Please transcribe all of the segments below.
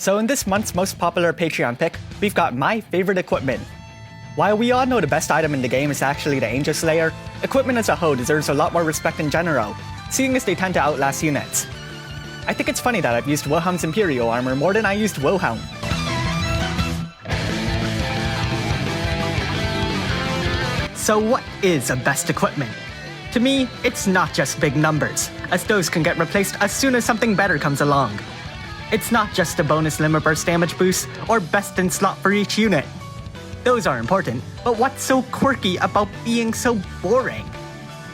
So in this month's most popular Patreon pick, we've got my favorite equipment. While we all know the best item in the game is actually the Angel Slayer, equipment as a whole deserves a lot more respect in general, seeing as they tend to outlast units. I think it's funny that I've used Wilhelm's Imperial armor more than I used Wilhelm. So what is a best equipment? To me, it's not just big numbers, as those can get replaced as soon as something better comes along. It's not just a bonus limit burst damage boost or best in slot for each unit. Those are important, but what's so quirky about being so boring?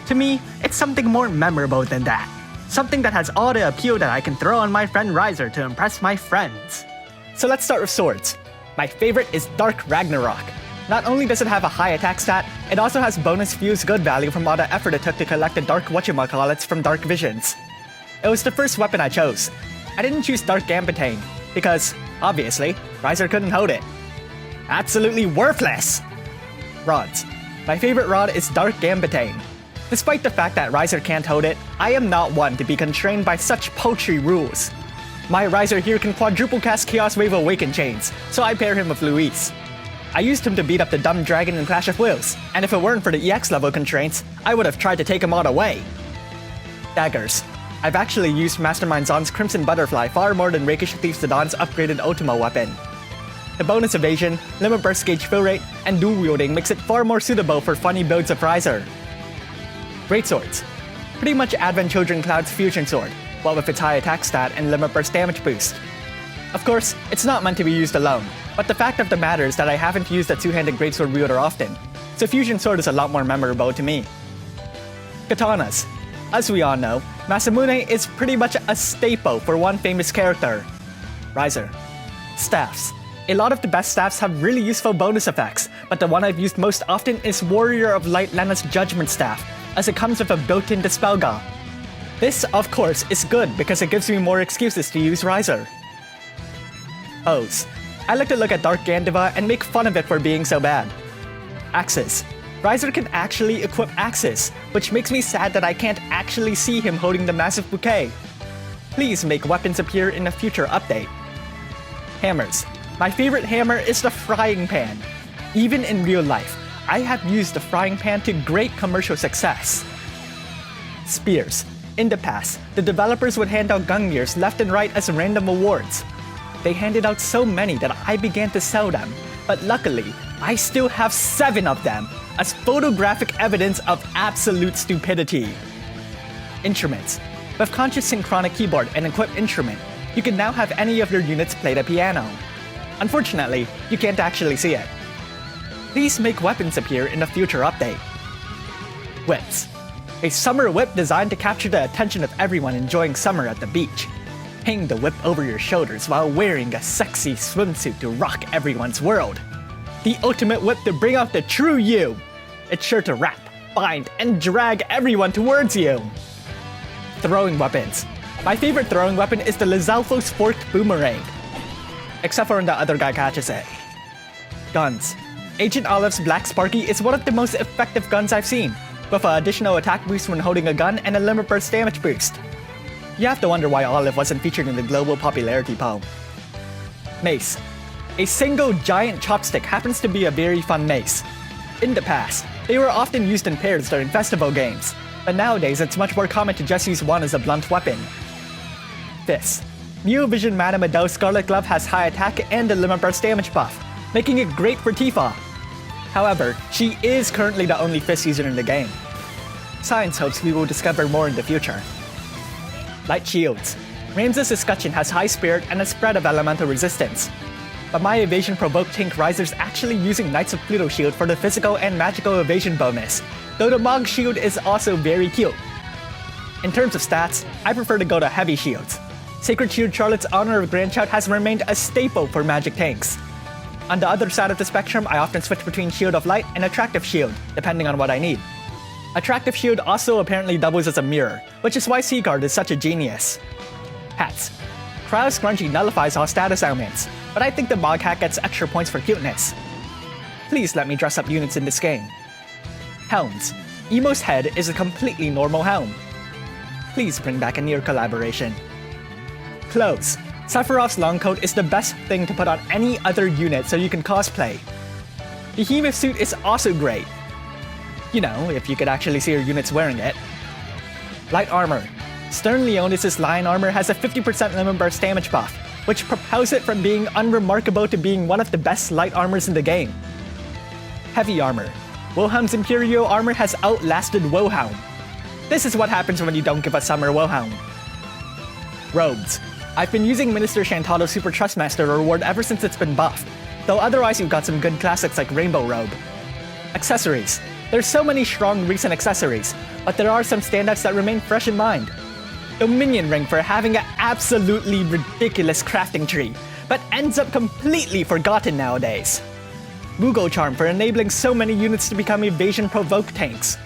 To me, it's something more memorable than that. Something that has all the appeal that I can throw on my friend Riser to impress my friends. So let's start with swords. My favorite is Dark Ragnarok. Not only does it have a high attack stat, it also has bonus fuse good value from all the effort it took to collect the Dark whatchamacallits from Dark Visions. It was the first weapon I chose. I didn't choose Dark Gambitane, because, obviously, Riser couldn't hold it. Absolutely worthless! Rods. My favorite rod is Dark Gambitane. Despite the fact that Riser can't hold it, I am not one to be constrained by such paltry rules. My Riser here can quadruple cast Chaos Wave Awaken Chains, so I pair him with Luis. I used him to beat up the dumb dragon in Clash of Wills, and if it weren't for the EX level constraints, I would have tried to take him all away. Daggers. I've actually used Mastermind Zon's Crimson Butterfly far more than Rakish Thief Zidon's upgraded Ultimo weapon. The bonus evasion, limit burst gauge fill rate, and dual wielding makes it far more suitable for funny builds of Riser. Greatswords. Pretty much Advent Children Cloud's fusion sword, what with its high attack stat and limit burst damage boost. Of course, it's not meant to be used alone, but the fact of the matter is that I haven't used a two-handed greatsword wielder often, so fusion sword is a lot more memorable to me. Katanas. As we all know, Masamune is pretty much a staple for one famous character, Riser. Staffs. A lot of the best staffs have really useful bonus effects, but the one I've used most often is Warrior of Light Lena's Judgment Staff, as it comes with a built-in Dispel Gauge. This, of course, is good because it gives me more excuses to use Riser. Bows. I like to look at Dark Gandiva and make fun of it for being so bad. Axes. Riser can actually equip axes, which makes me sad that I can't actually see him holding the massive bouquet. Please make weapons appear in a future update. Hammers. My favorite hammer is the frying pan. Even in real life, I have used the frying pan to great commercial success. Spears. In the past, the developers would hand out Gungnir's left and right as random awards. They handed out so many that I began to sell them, but luckily, I still have 7 of them, as photographic evidence of absolute stupidity. Instruments. With Conscious Synchronic Keyboard and Equipped Instrument, you can now have any of your units play the piano. Unfortunately, you can't actually see it. Please make weapons appear in a future update. Whips. A summer whip designed to capture the attention of everyone enjoying summer at the beach. Hang the whip over your shoulders while wearing a sexy swimsuit to rock everyone's world. The ultimate whip to bring out the true you. It's sure to wrap, bind, and drag everyone towards you. Throwing weapons. My favorite throwing weapon is the Lizalfo's Forked Boomerang. Except for when the other guy catches it. Guns. Agent Olive's Black Sparky is one of the most effective guns I've seen, with an additional attack boost when holding a gun and a limit burst damage boost. You have to wonder why Olive wasn't featured in the global popularity poll. Mace. A single giant chopstick happens to be a very fun mace. In the past, they were often used in pairs during festival games, but nowadays it's much more common to just use one as a blunt weapon. Fist. Neo Vision Madame Adele's Scarlet Glove has high attack and a limit burst damage buff, making it great for Tifa. However, she is currently the only fist user in the game. Science hopes we will discover more in the future. Light shields. Ramses' Escutcheon has high spirit and a spread of elemental resistance. But my evasion provoked tank Riser's actually using Knights of Pluto shield for the physical and magical evasion bonus, though the Mog shield is also very cute. In terms of stats, I prefer to go to heavy shields. Sacred Shield Charlotte's Honor of Grandchild has remained a staple for magic tanks. On the other side of the spectrum, I often switch between Shield of Light and Attractive Shield, depending on what I need. Attractive Shield also apparently doubles as a mirror, which is why Seaguard is such a genius. Hats. Cryo Scrunchie nullifies all status ailments, but I think the Mog hat gets extra points for cuteness. Please let me dress up units in this game. Helms. Emo's head is a completely normal helm. Please bring back a near collaboration. Clothes. Sephiroth's long coat is the best thing to put on any other unit so you can cosplay. Behemoth Suit is also great. You know, if you could actually see your units wearing it. Light Armor. Stern Leonis' Lion Armor has a 50% limit burst damage buff, which propels it from being unremarkable to being one of the best light armors in the game. Heavy Armor. Wilhelm's Imperial Armor has outlasted Wilhelm. This is what happens when you don't give a Summer Wilhelm. Robes. I've been using Minister Shantato's Super Trustmaster reward ever since it's been buffed, though otherwise you've got some good classics like Rainbow Robe. Accessories. There's so many strong recent accessories, but there are some standouts that remain fresh in mind. Dominion Ring for having an absolutely ridiculous crafting tree, but ends up completely forgotten nowadays. Mughal Charm for enabling so many units to become evasion-provoke tanks.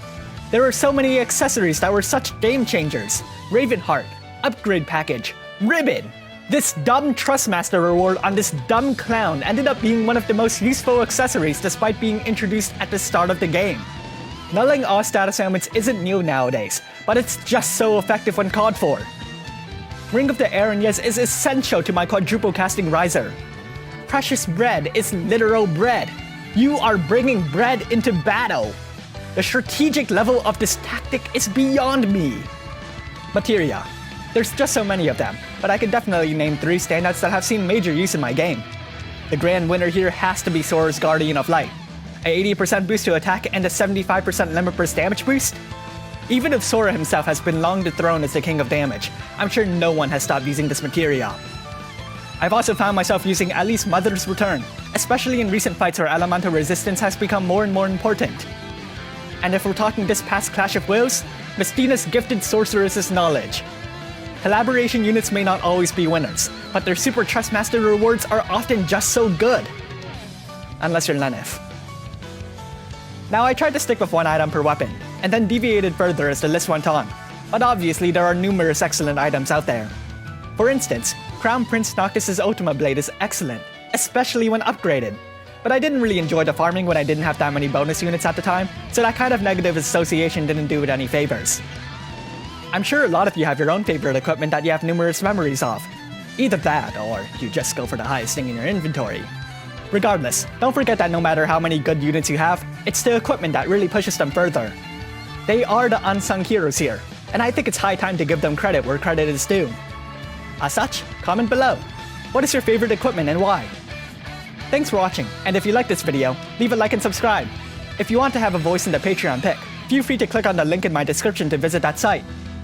There are so many accessories that were such game changers. Ravenheart, Upgrade Package, Ribbon. This dumb Trustmaster reward on this dumb clown ended up being one of the most useful accessories despite being introduced at the start of the game. Nulling all status ailments isn't new nowadays, but it's just so effective when called for. Ring of the Aranyas is essential to my quadruple casting riser. Precious bread is literal bread. You are bringing bread into battle. The strategic level of this tactic is beyond me. Materia. There's just so many of them, but I can definitely name 3 standouts that have seen major use in my game. The grand winner here has to be Sora's Guardian of Light. A 80% boost to attack and a 75% limit burst damage boost? Even if Sora himself has been long dethroned as the king of damage, I'm sure no one has stopped using this materia. I've also found myself using at least Mother's Return, especially in recent fights where elemental resistance has become more and more important. And if we're talking this past Clash of Wills, Mistina's gifted Sorceress' knowledge. Collaboration units may not always be winners, but their Super Trustmaster rewards are often just so good. Unless you're Lenif. Now I tried to stick with one item per weapon, and then deviated further as the list went on, but obviously there are numerous excellent items out there. For instance, Crown Prince Noctis' Ultima Blade is excellent, especially when upgraded, but I didn't really enjoy the farming when I didn't have that many bonus units at the time, so that kind of negative association didn't do it any favors. I'm sure a lot of you have your own favorite equipment that you have numerous memories of. Either that, or you just go for the highest thing in your inventory. Regardless, don't forget that no matter how many good units you have, it's the equipment that really pushes them further. They are the unsung heroes here, and I think it's high time to give them credit where credit is due. As such, comment below. What is your favorite equipment and why? Thanks for watching, and if you like this video, leave a like and subscribe. If you want to have a voice in the Patreon pick, feel free to click on the link in my description to visit that site.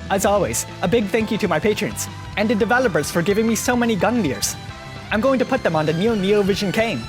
As always, a big thank you to my patrons, and the developers for giving me so many gun gears. I'm going to put them on the new Neo Vision cane.